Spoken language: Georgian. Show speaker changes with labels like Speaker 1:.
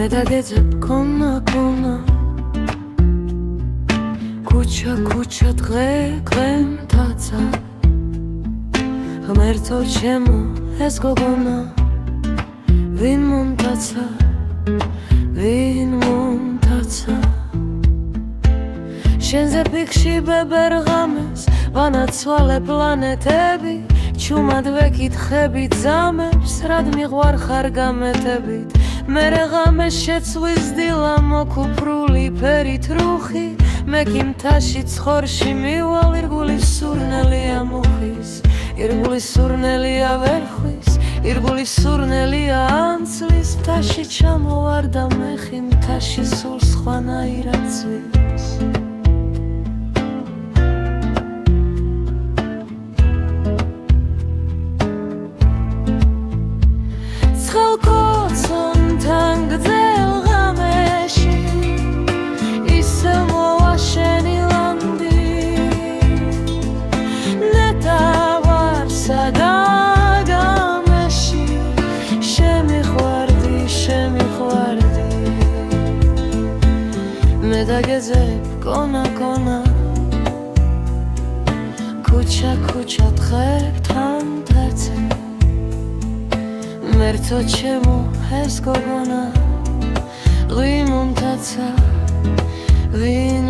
Speaker 1: დაგეძებ კონა ქუჩა დღე მტაცა ღმერთო ჩემო ეს გოგონა ვინ მომტაცა შენზე ფიქში ბებერღამეს ვანაცვალე პლანეტები ჩუმად ვეკითხები ძამებს რად მიყვარ ხარ გამეტებით მერე ღამეს შეცვის დილა მოკუფრული ფერით რუხი მე კი მთაში ცხორში მივალ ირგულის სურნელია მუხის ირგულის სურნელია ვერხვის ირგულის სურნელია ანცლის მთაში ჩამოვარ და მეხი მთაში სულ სხვანაირად ზვის ცხელკოცონთან გძელ ღამეში ისე მოვა შენი ლანდი ნეტა ვარ სადაგამეში შემიხვარდი მე დაგეძებ კონა ქუჩა დღებთან დაცე მერთო ჩემო ეს გოგონა ვინ მომტაცა ვინ